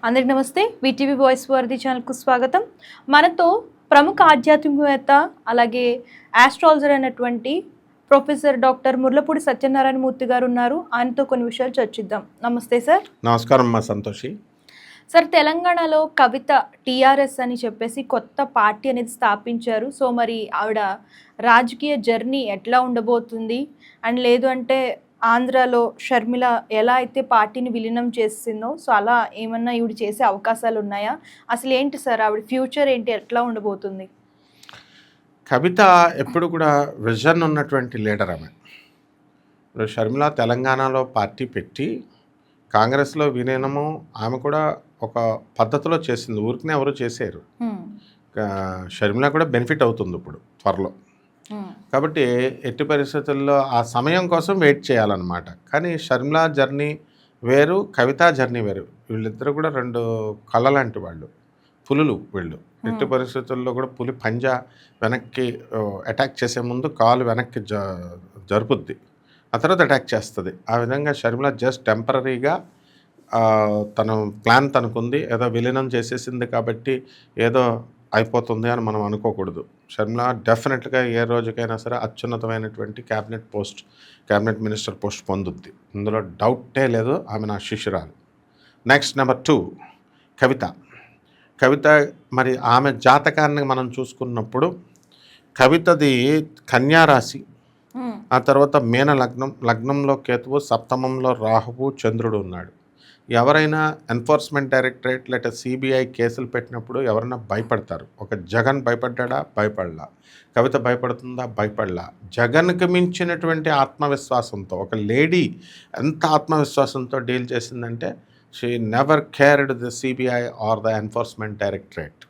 అందరికి నమస్తే. VTV voice వారిది ఛానల్కు స్వాగతం. మనతో ప్రముఖ ఆధ్యాత్మికవేత్త అలాగే ఆస్ట్రాలజర్ అయినటువంటి ప్రొఫెసర్ డాక్టర్ ముర్లపూడి సత్యనారాయణ మూర్తి గారు ఉన్నారు. ఆయనతో కొన్ని విషయాలు చర్చిద్దాం. నమస్తే సార్. నమస్కారం మా సంతోషి. సార్, తెలంగాణలో కవిత టీఆర్ఎస్ అని చెప్పేసి కొత్త పార్టీ అనేది స్థాపించారు. సో మరి ఆవిడ రాజకీయ జర్నీ ఎట్లా ఉండబోతుంది అండ్ లేదు అంటే ఆంధ్రాలో షర్మిల ఎలా అయితే పార్టీని విలీనం చేసిందో సో అలా ఏమన్నా ఈవిడ చేసే అవకాశాలు ఉన్నాయా? అసలు ఏంటి సార్ ఆవిడ ఫ్యూచర్ ఏంటి, ఎట్లా ఉండబోతుంది? కవిత ఎప్పుడు కూడా విజన్ ఉన్నటువంటి లీడర్ ఆమె. ఇప్పుడు షర్మిల తెలంగాణలో పార్టీ పెట్టి కాంగ్రెస్లో విలీనము ఆమె కూడా ఒక పద్ధతిలో చేసింది. ఊరికనే ఎవరు చేశారు. షర్మిల కూడా బెనిఫిట్ అవుతుంది ఇప్పుడు త్వరలో. కాబట్టి ఎట్టి పరిస్థితుల్లో ఆ సమయం కోసం వెయిట్ చేయాలన్నమాట. కానీ షర్మిల జర్నీ వేరు, కవిత జర్నీ వేరు. వీళ్ళిద్దరూ కూడా రెండు కళ్ళ లాంటి వాళ్ళు, పులులు వీళ్ళు. ఎట్టి పరిస్థితుల్లో కూడా పులి పంజా వెనక్కి అటాక్ చేసే ముందు కాలు వెనక్కి జరుపుద్ది, ఆ తర్వాత అటాక్ చేస్తుంది. ఆ విధంగా షర్మిల జస్ట్ టెంపరీగా తన ప్లాన్ తనకుంది. ఏదో విలీనం చేసేసింది కాబట్టి ఏదో అయిపోతుంది అని మనం అనుకోకూడదు. షర్మిల డెఫినెట్గా ఏ రోజుకైనా సరే అత్యున్నతమైనటువంటి క్యాబినెట్ మినిస్టర్ పోస్ట్ పొందుద్ది. ఇందులో డౌటే లేదు. ఆమె నా శిష్యురాలు. నెక్స్ట్ నెంబర్ 2 కవిత. మరి ఆమె జాతకాన్ని మనం చూసుకున్నప్పుడు కవితది కన్యా రాశి, ఆ తర్వాత మీన లగ్నంలో కేతువు, సప్తమంలో రాహువు, చంద్రుడు ఉన్నాడు. ఎవరైనా ఎన్ఫోర్స్మెంట్ డైరెక్టరేట్ లేదా సిబిఐ కేసులు పెట్టినప్పుడు ఎవరైనా భయపడతారు. ఒక జగన్ భయపడ్డా? భయపడలా. కవిత భయపడుతుందా? భయపడలా. జగన్కి మించినటువంటి ఆత్మవిశ్వాసంతో ఒక లేడీ ఎంత ఆత్మవిశ్వాసంతో డీల్ చేసిందంటే she never cared the CBI or the enforcement directorate.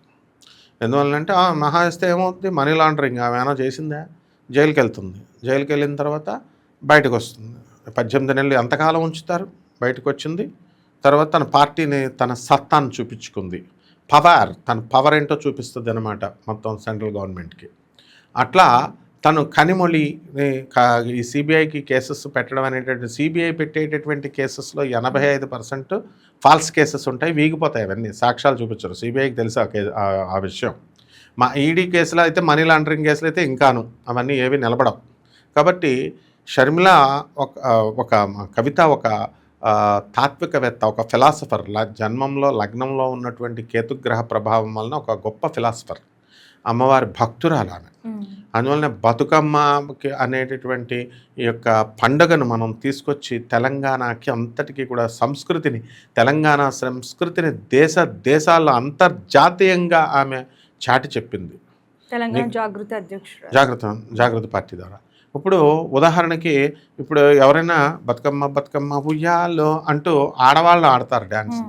ఎందువల్లంటే మహా ఇస్తే ఏమవుతుంది, మనీ లాండరింగ్ ఆమె ఏమైనా చేసిందా? జైలుకి వెళ్తుంది. జైలుకి వెళ్ళిన తర్వాత బయటకు వస్తుంది. 18 నెలలు ఎంతకాలం ఉంచుతారు? బయటకు వచ్చింది తర్వాత తన పార్టీని, తన సత్తాను చూపించుకుంది. తన పవర్ ఏంటో చూపిస్తుంది అనమాట మొత్తం సెంట్రల్ గవర్నమెంట్కి. అట్లా తను కనిమొళి ఈ సిబిఐకి కేసెస్ పెట్టడం అనేటువంటి, సిబిఐ పెట్టేటటువంటి కేసెస్లో 85% ఫాల్స్ కేసెస్ ఉంటాయి, వీగిపోతాయి. అవన్నీ సాక్ష్యాలు చూపించరు. సిబిఐకి తెలుసు ఆ విషయం. మా ఈడీ కేసులో అయితే, మనీ లాండరింగ్ కేసులు అయితే ఇంకాను అవన్నీ ఏవి నిలబడవు. కాబట్టి షర్మిల ఒక కవిత ఒక తాత్వికవేత్త, ఒక ఫిలాసఫర్. జన్మంలో లగ్నంలో ఉన్నటువంటి కేతుగ్రహ ప్రభావం వలన ఒక గొప్ప ఫిలాసఫర్, అమ్మవారి భక్తురాలు ఆమె. అందువలన బతుకమ్మకి అనేటటువంటి ఈ యొక్క పండుగను మనం తీసుకొచ్చి తెలంగాణకి అంతటికీ కూడా సంస్కృతిని, తెలంగాణ సంస్కృతిని దేశాల్లో అంతర్జాతీయంగా ఆమె చాటి చెప్పింది. తెలంగాణ జాగృతి పార్టీ ద్వారా. ఇప్పుడు ఉదాహరణకి ఇప్పుడు ఎవరైనా బతుకమ్మ ఉయ్యాలో అంటూ ఆడవాళ్ళు ఆడతారు డ్యాన్స్.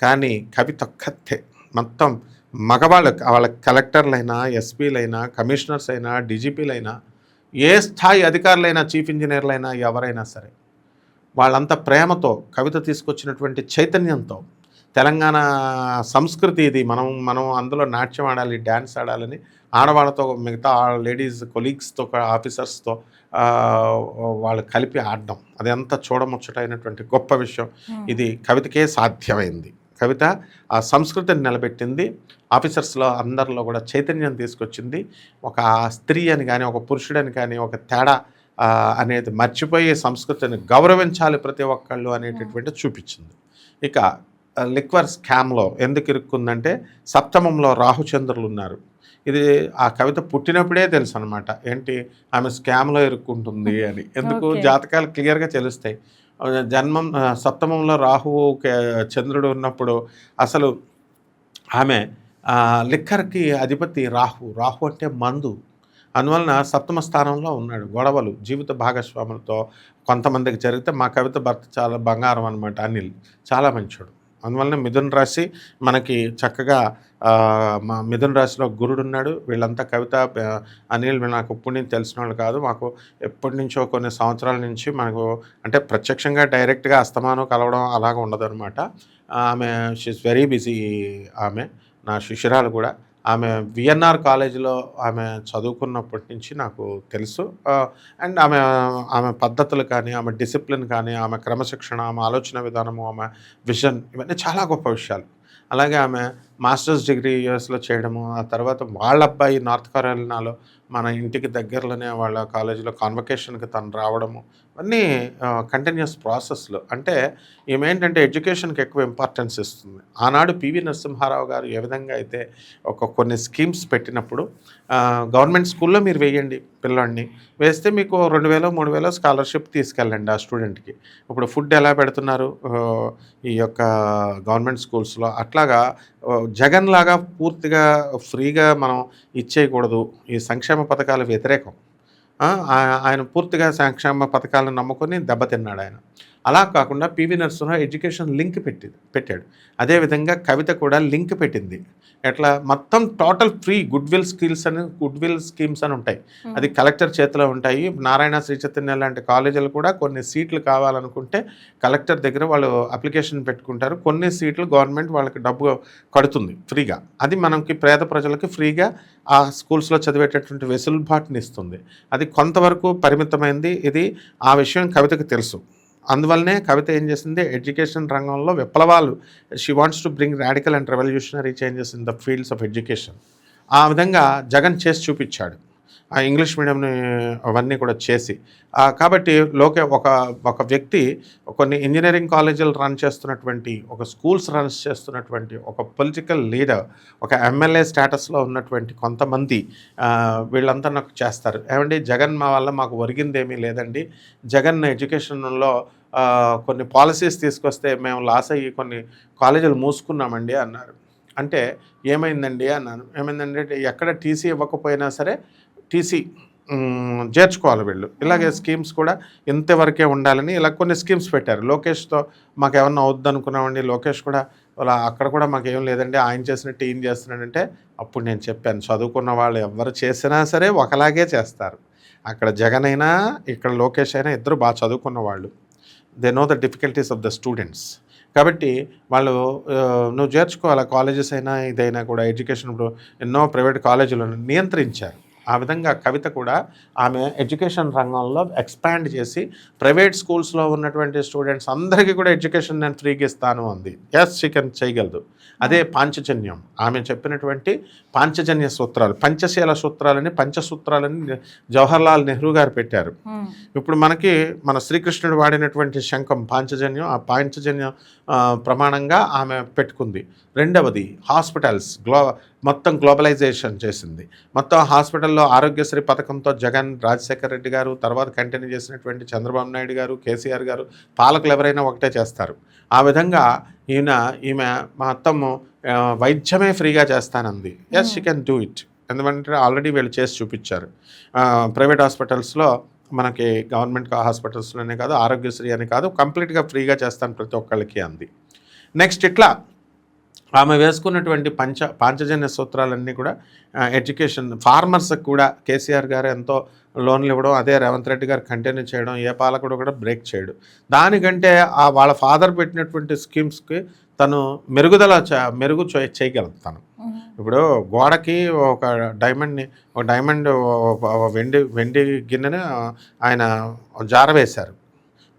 కానీ కవిత ఒక్కతే మొత్తం మగవాళ్ళు, వాళ్ళ కలెక్టర్లైనా, ఎస్పీలైనా, కమిషనర్స్ అయినా, డీజీపీలైనా, ఏ స్థాయి అధికారులైనా, చీఫ్ ఇంజనీర్లైనా, ఎవరైనా సరే వాళ్ళంతా ప్రేమతో కవిత తీసుకొచ్చినటువంటి చైతన్యంతో తెలంగాణ సంస్కృతి ఇది, మనం అందులో నాట్యం ఆడాలి, డ్యాన్స్ ఆడాలని ఆడవాళ్ళతో, మిగతా లేడీస్ కొలీగ్స్తో, ఆఫీసర్స్తో వాళ్ళు కలిపి ఆడడం, అది ఎంత చూడముచ్చటైనటువంటి గొప్ప విషయం. ఇది కవితకే సాధ్యమైంది. కవిత ఆ సంస్కృతిని నిలబెట్టింది. ఆఫీసర్స్లో అందరిలో కూడా చైతన్యం తీసుకొచ్చింది. ఒక స్త్రీ అని కానీ, ఒక పురుషుడని కానీ, ఒక తేడా అనేది మర్చిపోయి సంస్కృతిని గౌరవించాలి ప్రతి ఒక్కళ్ళు అనేటటువంటి చూపించింది. ఇక లిక్వర్ స్కామ్లో ఎందుకు ఇరుక్కుందంటే, సప్తమంలో రాహుచంద్రులు ఉన్నారు. ఇది ఆ కవిత పుట్టినప్పుడే తెలుసు అనమాట, ఏంటి ఆమె స్కామ్లో ఇరుక్కుంటుంది అని. ఎందుకు? జాతకాలు క్లియర్గా తెలుస్తాయి. జన్మం సప్తమంలో రాహువు చంద్రుడు ఉన్నప్పుడు అసలు ఆమె లిక్కర్కి అధిపతి రాహు అంటే మందు. అందువలన సప్తమ స్థానంలో ఉన్నాడు. గొడవలు జీవిత భాగస్వాములతో కొంతమందికి జరిగితే, మా కవిత భర్త చాలా బంగారం అనమాట, అనిల్ చాలా మంచోడు. అందువలన మిథున రాశి మనకి చక్కగా, మా మిథున రాశిలో గురుడు ఉన్నాడు. వీళ్ళంతా కవిత, అనిల్ నాకు ఇప్పుడు నుంచి తెలిసిన వాళ్ళు కాదు, మాకు ఎప్పటి నుంచో కొన్ని సంవత్సరాల నుంచి మనకు, అంటే ప్రత్యక్షంగా డైరెక్ట్గా అస్తమానం కలవడం అలాగ ఉండదు అనమాట. ఆమె షీఈస్ వెరీ బిజీ. ఆమె నా శిష్యురాలు కూడా. ఆమె విఎన్ఆర్ కాలేజీలో ఆమె చదువుకున్నప్పటి నుంచి నాకు తెలుసు. అండ్ ఆమె ఆమె పద్ధతులు కానీ, ఆమె డిసిప్లిన్ కానీ, ఆమె క్రమశిక్షణ, ఆమె ఆలోచన విధానము, ఆమె విజన్ ఇవన్నీ చాలా గొప్ప విషయాలు. అలాగే ఆమె మాస్టర్స్ డిగ్రీ యూఎస్లో చేయడము, ఆ తర్వాత వాళ్ళ అబ్బాయి నార్త్ కరోలినాలో మన ఇంటికి దగ్గరలోనే వాళ్ళ కాలేజీలో కాన్వకేషన్కి తను రావడము, ఇవన్నీ కంటిన్యూస్ ప్రాసెస్లు. అంటే ఈమెంటంటే ఎడ్యుకేషన్కి ఎక్కువ ఇంపార్టెన్స్ ఇస్తుంది. ఆనాడు పివి నరసింహారావు గారు ఏ విధంగా అయితే కొన్ని స్కీమ్స్ పెట్టినప్పుడు గవర్నమెంట్ స్కూల్లో మీరు వేయండి పిల్లాడిని, వేస్తే మీకు 2000 3000 స్కాలర్షిప్ తీసుకెళ్ళండి ఆ స్టూడెంట్కి. ఇప్పుడు ఫుడ్ ఎలా పెడుతున్నారు ఈ యొక్క గవర్నమెంట్ స్కూల్స్లో, అట్లాగా జగన్ లాగా పూర్తిగా ఫ్రీగా మనం ఇచ్చేయకూడదు. ఈ సంక్షేమ పథకాల వ్యతిరేకం. ఆయన పూర్తిగా సంక్షేమ పథకాలను నమ్ముకొని దెబ్బతిన్నాడు ఆయన. అలా కాకుండా పివి నరసింహారావు ఎడ్యుకేషన్ లింక్ పెట్టాడు. అదేవిధంగా కవిత కూడా లింక్ పెట్టింది. ఎట్లా మొత్తం total free good will schemes అని ఉంటాయి. అది కలెక్టర్ చేతిలో ఉంటాయి. నారాయణ శ్రీ చైతన్య లాంటి కాలేజీలు కూడా కొన్ని సీట్లు కావాలనుకుంటే కలెక్టర్ దగ్గర వాళ్ళు అప్లికేషన్ పెట్టుకుంటారు. కొన్ని సీట్లు గవర్నమెంట్ వాళ్ళకి డబ్బు కడుతుంది ఫ్రీగా. అది మనకి పేద ప్రజలకి ఫ్రీగా ఆ స్కూల్స్లో చదివేటటువంటి వెసులుబాటుని ఇస్తుంది. అది కొంతవరకు పరిమితమైంది. ఇది ఆ విషయం కవితకు తెలుసు. అందువల్లనే కవిత ఏం చేసింది, ఎడ్యుకేషన్ రంగంలో విప్లవాలు, she wants to bring radical and revolutionary changes in the fields of education. ఆ విధంగా జగన్ చేసి చూపించాడు ఆ ఇంగ్లీష్ మీడియంని అవన్నీ కూడా చేసి. కాబట్టి ఒక వ్యక్తి కొన్ని ఇంజనీరింగ్ కాలేజీలు రన్ చేస్తున్నటువంటి, ఒక స్కూల్స్ రన్ చేస్తున్నటువంటి ఒక పొలిటికల్ లీడర్, ఒక ఎమ్మెల్యే స్టేటస్లో ఉన్నటువంటి కొంతమంది వీళ్ళంతా నాకు చేస్తారు. ఏమండి జగన్ మా వల్ల మాకు ఒరిగిందేమీ లేదండి, జగన్ ఎడ్యుకేషన్లో కొన్ని పాలసీస్ తీసుకొస్తే మేము లాస్ అయ్యి కొన్ని కాలేజీలు మూసుకున్నామండి అన్నారు. అంటే ఏమైందండి అన్నాను. ఏమైందంటే ఎక్కడ టీసీ ఇవ్వకపోయినా సరే టీసీ చేర్చుకోవాలి వీళ్ళు. ఇలాగే స్కీమ్స్ కూడా ఇంతవరకే ఉండాలని ఇలా కొన్ని స్కీమ్స్ పెట్టారు. లోకేష్తో మాకు ఏమన్నా అవుద్ది అనుకున్నామండి, లోకేష్ కూడా అలా అక్కడ కూడా మాకేం లేదండి, ఆయన చేసినట్టు ఈయన చేస్తున్నాడంటే అప్పుడు నేను చెప్పాను, చదువుకున్న వాళ్ళు ఎవరు చేసినా సరే ఒకలాగే చేస్తారు. అక్కడ జగన్ అయినా ఇక్కడ లోకేష్ అయినా ఇద్దరు బాగా చదువుకున్న వాళ్ళు. They know the difficulties of the students. కాబట్టి వాళ్ళు నువ్వు చేర్చుకోవాలి. కాలేజెస్ అయినా ఇదైనా కూడా ఎడ్యుకేషన్ ఇప్పుడు ఎన్నో ప్రైవేట్ కాలేజీలను నియంత్రించారు. ఆ విధంగా కవిత కూడా ఆమె ఎడ్యుకేషన్ రంగంలో ఎక్స్పాండ్ చేసి ప్రైవేట్ స్కూల్స్లో ఉన్నటువంటి స్టూడెంట్స్ అందరికీ కూడా ఎడ్యుకేషన్ నేను ఫ్రీగా ఇస్తాను అంది. ఎస్ షీ కెన్ చేయగలదు. అదే పాంచజన్యం. ఆమె చెప్పినటువంటి పాంచజన్య సూత్రాలు, పంచశీల సూత్రాలని, పంచసూత్రాలని జవహర్లాల్ నెహ్రూ గారు పెట్టారు. ఇప్పుడు మన శ్రీకృష్ణుడు వాడినటువంటి శంఖం పాంచజన్యం, ఆ పాంచజన్యం ప్రమాణంగా ఆమె పెట్టుకుంది. రెండవది హాస్పిటల్స్ మొత్తం గ్లోబలైజేషన్ చేసింది. మొత్తం హాస్పిటల్లో ఆరోగ్యశ్రీ పథకంతో జగన్, రాజశేఖర రెడ్డి గారు, తర్వాత కంటిన్యూ చేసినటువంటి చంద్రబాబు నాయుడు గారు, కేసీఆర్ గారు, పాలకులు ఎవరైనా ఒకటే చేస్తారు. ఆ విధంగా ఈమె మొత్తము వైద్యమే ఫ్రీగా చేస్తానంది. Yes she can do it. ఎందుకంటే ఆల్రెడీ వీళ్ళు చేసి చూపించారు. ప్రైవేట్ హాస్పిటల్స్లో మనకి గవర్నమెంట్ హాస్పిటల్స్లోనే కాదు, ఆరోగ్యశ్రీ అని కాదు, కంప్లీట్గా ఫ్రీగా చేస్తాను ప్రతి ఒక్కళ్ళకి అంది. నెక్స్ట్ ఇట్లా ఆమె వేసుకున్నటువంటి పాంచజన్య సూత్రాలన్నీ కూడా ఎడ్యుకేషన్, ఫార్మర్స్కి కూడా కేసీఆర్ గారు ఎంతో లోన్లు ఇవ్వడం, అదే రేవంత్ రెడ్డి గారు కంటిన్యూ చేయడం, ఏ పాలకుడు కూడా బ్రేక్ చేయడు. దానికంటే వాళ్ళ ఫాదర్ పెట్టినటువంటి స్కీమ్స్కి తను మెరుగు చేయగలదు. తను ఇప్పుడు గోడకి ఒక డైమండ్ వెండి గిన్నెని ఆయన జారవేశారు.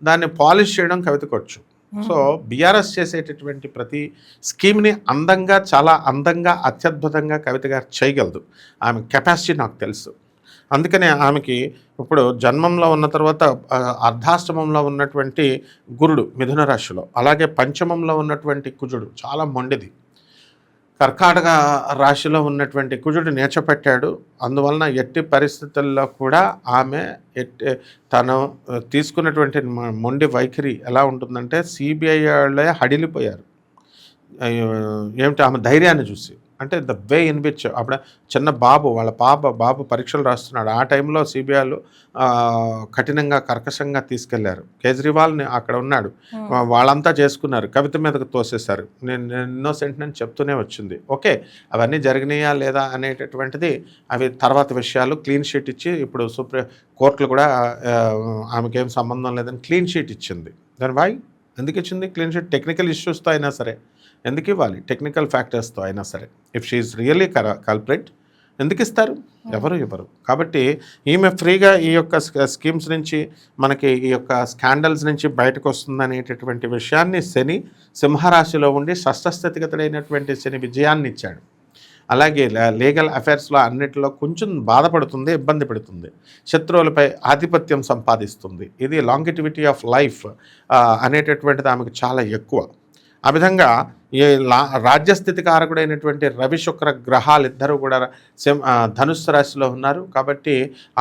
దాన్ని పాలిష్ చేయడం కవితకొచ్చు. సో బీఆర్ఎస్ చేసేటటువంటి ప్రతి స్కీమ్ని చాలా అందంగా అత్యద్భుతంగా కవిత గారు చేయగలదు. ఆమె కెపాసిటీ నాకు తెలుసు. అందుకనే ఆమెకి ఇప్పుడు జన్మంలో ఉన్న తర్వాత అర్ధాష్టమంలో ఉన్నటువంటి గురుడు మిథున రాశిలో, అలాగే పంచమంలో ఉన్నటువంటి కుజుడు చాలా మొండిది, కర్కాటక రాశిలో ఉన్నటువంటి కుజుడు నేర్చపెట్టాడు. అందువలన ఎట్టి పరిస్థితుల్లో కూడా ఆమె తను తీసుకున్నటువంటి మొండి వైఖరి ఎలా ఉంటుందంటే సిబిఐ వాళ్ళే హడిలిపోయారు. ఏమిటి ఆమె ధైర్యాన్ని చూసి. అంటే ద వే ఇన్ విచ్ అప్పుడు చిన్న వాళ్ళ బాబు పరీక్షలు రాస్తున్నాడు. ఆ టైంలో సిబిఐలు కఠినంగా కర్కశంగా తీసుకెళ్లారు. కేజ్రీవాల్ని అక్కడ ఉన్నాడు, వాళ్ళంతా చేసుకున్నారు, కవిత మీదకు తోసేశారు. నేను ఇన్నోసెంట్ అని చెప్తూనే వచ్చింది. ఓకే, అవన్నీ జరిగినాయా లేదా అనేటటువంటిది అవి తర్వాత విషయాలు. క్లీన్ షీట్ ఇచ్చి ఇప్పుడు సుప్రీం కోర్టులు కూడా ఆమెకేం సంబంధం లేదని క్లీన్ షీట్ ఇచ్చింది. దెన్ వై ఎందుకు ఇచ్చింది క్లీన్ చిట్? టెక్నికల్ ఇష్యూస్తో అయినా సరే ఎందుకు ఇవ్వాలి, టెక్నికల్ ఫ్యాక్టర్స్తో అయినా సరే. ఇఫ్ షీఈస్ రియల్లీ కల్ప్రిట్ ఎందుకు ఇస్తారు? ఎవరు ఇవ్వరు. కాబట్టి ఈమె ఫ్రీగా ఈ యొక్క స్కీమ్స్ నుంచి మనకి ఈ యొక్క స్కాండల్స్ నుంచి బయటకు వస్తుందనేటటువంటి విషయాన్ని శని సింహరాశిలో ఉండి షష్ఠస్థితిగతుడైనటువంటి శని విజయాన్ని ఇచ్చాడు. అలాగే లీగల్ అఫైర్స్లో అన్నిటిలో కొంచెం బాధపడుతుంది, ఇబ్బంది పెడుతుంది, శత్రువులపై ఆధిపత్యం సంపాదిస్తుంది. ఇది లాంగిటివిటీ ఆఫ్ లైఫ్ అనేటటువంటిది ఆమెకు చాలా ఎక్కువ. ఆ విధంగా ఈ రాజ్యస్థితి కారకుడైనటువంటి రవి శుక్ర గ్రహాలు ఇద్దరు కూడా ధనుస్సు రాశిలో ఉన్నారు. కాబట్టి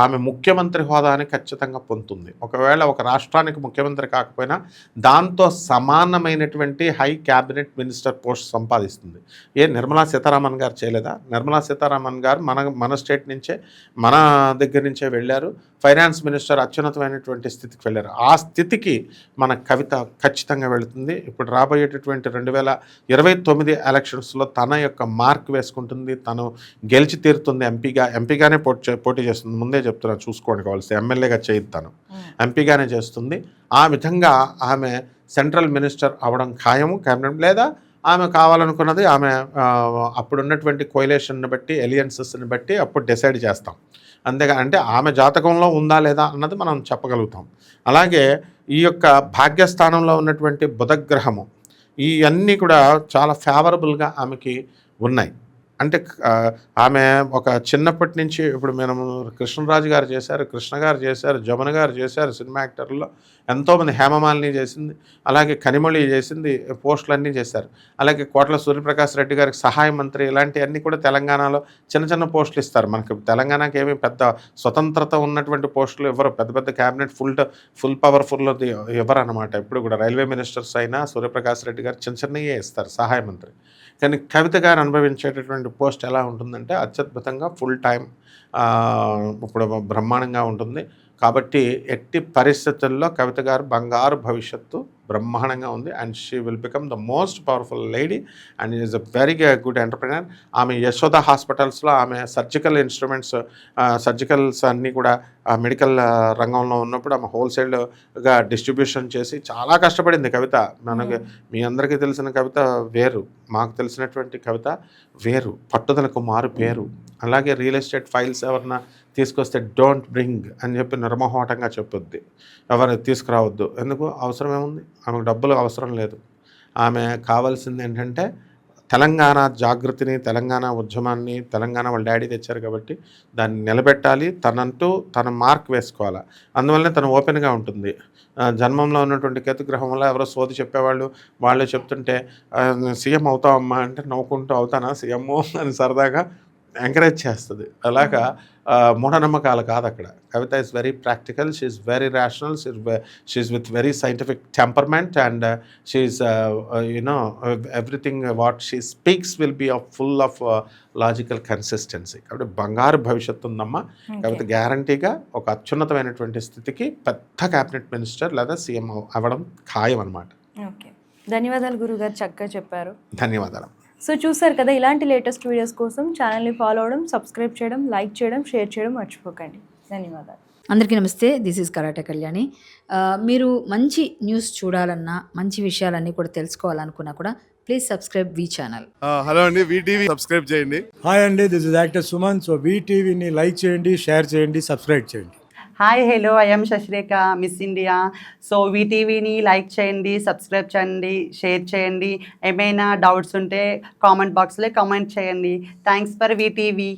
ఆమె ముఖ్యమంత్రి హోదాని ఖచ్చితంగా పొందుతుంది. ఒకవేళ ఒక రాష్ట్రానికి ముఖ్యమంత్రి కాకపోయినా దాంతో సమానమైనటువంటి హై క్యాబినెట్ మినిస్టర్ పోస్ట్ సంపాదిస్తుంది. నిర్మలా సీతారామన్ గారు చేయలేదా? నిర్మలా సీతారామన్ గారు మన స్టేట్ నుంచే, మన దగ్గర నుంచే వెళ్ళారు. ఫైనాన్స్ మినిస్టర్ అత్యున్నతమైనటువంటి స్థితికి వెళ్ళారు. ఆ స్థితికి మన కవిత ఖచ్చితంగా వెళుతుంది. ఇప్పుడు రాబోయేటటువంటి 2029 ఎలక్షన్స్లో తన యొక్క మార్క్ వేసుకుంటుంది. తను గెలిచి తీరుతుంది. ఎంపీగానే పోటీ చేస్తుంది. ముందే చెప్తున్నా, చూసుకోండి, కావాల్సి ఎమ్మెల్యేగా చేయదు, తను ఎంపీగానే చేస్తుంది. ఆ విధంగా ఆమె సెంట్రల్ మినిస్టర్ అవడం ఖాయము క్యాబినెట్. లేదా ఆమె కావాలనుకున్నది ఆమె అప్పుడున్నటువంటి కోయిలేషన్ని బట్టి, ఎలియన్సెస్ని బట్టి అప్పుడు డిసైడ్ చేస్తాం. అంతేగా అంటే ఆమె జాతకంలో ఉందా లేదా అన్నది మనం చెప్పగలుగుతాం. అలాగే ఈ యొక్క భాగ్యస్థానంలో ఉన్నటువంటి బుధగ్రహము ఇవన్నీ కూడా చాలా ఫేవరబుల్గా ఆమెకి ఉన్నాయి. అంటే ఆమె ఒక చిన్నప్పటి నుంచి ఇప్పుడు మనం కృష్ణరాజు గారు చేశారు, కృష్ణ గారు చేశారు, జమున గారు చేశారు, సినిమా యాక్టర్లో ఎంతోమంది, హేమమాలిని చేసింది, అలాగే కనిమొళి చేసింది, పోస్టులన్నీ చేశారు. అలాగే కోట్ల సూర్యప్రకాష్ రెడ్డి గారికి సహాయ మంత్రి, ఇలాంటివన్నీ కూడా తెలంగాణలో చిన్న చిన్న పోస్టులు ఇస్తారు. మనకి తెలంగాణకి ఏమి పెద్ద స్వతంత్రత ఉన్నటువంటి పోస్టులు ఎవరు, పెద్ద పెద్ద క్యాబినెట్ ఫుల్ పవర్ఫుల్ ఎవరు అనమాట. ఇప్పుడు కూడా రైల్వే మినిస్టర్స్ అయినా సూర్యప్రకాష్ రెడ్డి గారు చిన్న చిన్నయే ఇస్తారు సహాయ మంత్రి. కానీ కవిత గారు అనుభవించేటటువంటి పోస్ట్ ఎలా ఉంటుందంటే అత్యద్భుతంగా ఫుల్ టైం ఇప్పుడు బ్రహ్మాండంగా ఉంటుంది. కాబట్టి ఎట్టి పరిస్థితుల్లో కవిత గారు బంగారు భవిష్యత్తు బ్రహ్మాండంగా ఉంది. And she will become the most powerful lady and is a very good entrepreneur. ఆమె యశోద హాస్పిటల్స్లో ఆమె సర్జికల్ ఇన్స్ట్రుమెంట్స్, సర్జికల్స్ అన్నీ కూడా మెడికల్ రంగంలో ఉన్నప్పుడు ఆమె హోల్సేల్గా డిస్ట్రిబ్యూషన్ చేసి చాలా కష్టపడింది కవిత. మనకి మీ అందరికీ తెలిసిన కవిత వేరు, మాకు తెలిసినటువంటి కవిత వేరు. పట్టుదలకు మారు పేరు. అలాగే రియల్ ఎస్టేట్ ఫైల్స్ ఎవరన్నా తీసుకొస్తే డోంట్ బ్రింగ్ అని చెప్పి నిర్మోహమాటంగా చెప్పొద్ది, ఎవరు తీసుకురావద్దు. ఎందుకు? అవసరం ఏముంది? ఆమెకు డబ్బులు అవసరం లేదు. ఆమె కావాల్సింది ఏంటంటే తెలంగాణ జాగృతిని, తెలంగాణ ఉద్యమాన్ని, తెలంగాణ వాళ్ళ డాడీ తెచ్చారు కాబట్టి దాన్ని నిలబెట్టాలి, తనంటూ తన మార్క్ వేసుకోవాలి. అందువల్లనే తను ఓపెన్గా ఉంటుంది. జన్మంలో ఉన్నటువంటి కేతుగ్రహం వల్ల ఎవరో సోది చెప్పేవాళ్ళు, వాళ్ళు చెప్తుంటే సీఎం అవుతావమ్మా అంటే నవ్వుకుంటూ అవుతానా సీఎం అని సరదాగా ఎంకరేజ్ చేస్తుంది. అలాగా మూఢనమ్మకాలు కాదు అక్కడ. Kavitha is very practical, she is very rational, she is with very scientific temperament and she is everything what she speaks will be full of logical consistency. కాబట్టి బంగారు భవిష్యత్తు ఉందమ్మా కవిత. గ్యారంటీగా ఒక అత్యున్నతమైనటువంటి స్థితికి పెద్ద క్యాబినెట్ మినిస్టర్ లేదా సీఎం అవ్వడం ఖాయం అనమాట. ఓకే, ధన్యవాదాలు గురుగారు, చక్కగా చెప్పారు. ధన్యవాదాలు. సో చూసారు కదా, ఇలాంటి లేటెస్ట్ వీడియోస్ కోసం ఛానల్ని ఫాలో అవ్వడం, సబ్స్క్రైబ్ చేయడం, లైక్ చేయడం, షేర్ చేయడం మర్చిపోకండి. ధన్యవాదాలు. అందరికీ నమస్తే, దిస్ ఈజ్ కరాటే కళ్యాణి. మీరు మంచి న్యూస్ చూడాలన్నా, మంచి విషయాలన్నీ కూడా తెలుసుకోవాలనుకున్నా కూడా ప్లీజ్ సబ్స్క్రైబ్ వి ఛానల్. హలో అండి, వీటీవీ సబ్స్క్రైబ్ చేయండి. హాయ్ అండి, this is actor Suman. So వీటీవీని లైక్ చేయండి, షేర్ చేయండి, సబ్స్క్రైబ్ చేయండి. Hi hello, I'm Sasirekha, Miss India. So వీటీవీని లైక్ చేయండి, సబ్స్క్రైబ్ చేయండి, షేర్ చేయండి. ఏమైనా డౌట్స్ ఉంటే కామెంట్ బాక్స్లో కామెంట్ చేయండి. Thanks for VTV.